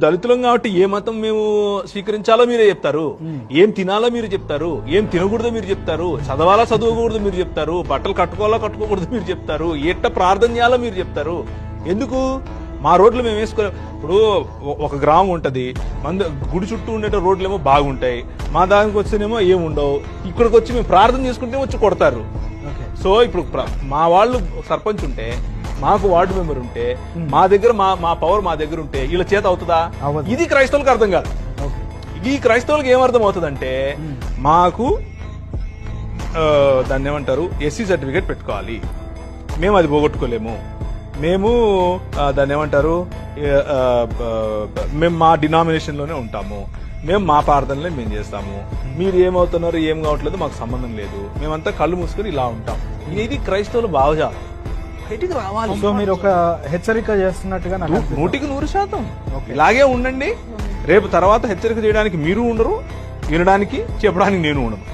దళితులం కాబట్టి ఏ మతం మేము స్వీకరించాలో మీరే చెప్తారు, ఏం తినాలో మీరు చెప్తారు, ఏం తినకూడదో మీరు చెప్తారు, చదవాలా చదవకూడదు మీరు చెప్తారు, బట్టలు కట్టుకోవాలా కట్టుకోకూడదు మీరు చెప్తారు, ఎట్ట ప్రార్థన చేయాలో మీరు చెప్తారు. ఎందుకు మా రోడ్లు మేము వేసుకోలేము? ఇప్పుడు ఒక గ్రామం ఉంటది, గుడి చుట్టూ ఉండే రోడ్లు ఏమో బాగుంటాయి, మా దానికి వచ్చేనేమో ఏముండవు. ఇక్కడికి వచ్చి మేము ప్రార్థన చేసుకుంటే వచ్చి కొడతారు. సో ఇప్పుడు మా వాళ్ళు సర్పంచ్ ఉంటే, మాకు వార్డు మెంబర్ ఉంటే, మా దగ్గర మా పవర్ మా దగ్గర ఉంటే వీళ్ళ చేత అవుతుందా? ఇది క్రైస్తవులకు అర్థం కాదు. ఈ క్రైస్తవులకు ఏమర్థం అవుతుందంటే, మాకు దాన్ని ఏమంటారు, ఎస్సీ సర్టిఫికేట్ పెట్టుకోవాలి, మేము అది పోగొట్టుకోలేము, మేము దాన్ని ఏమంటారు, మేము మా డినామినేషన్ లోనే ఉంటాము, మేము మా ప్రార్థనలే మేము చేస్తాము, మీరు ఏమవుతున్నారు ఏం కావట్లేదు మాకు సంబంధం లేదు, మేమంతా కళ్ళు మూసుకొని ఇలా ఉంటాం. ఇది క్రైస్తవులు బాగా బయటికి రావాలి. సో మీరు ఒక హెచ్చరిక చేస్తున్నట్టుగా 100% ఇలాగే ఉండండి. రేపు తర్వాత హెచ్చరిక చేయడానికి మీరు ఉండరు, వినడానికి చెప్పడానికి నేను ఉండను.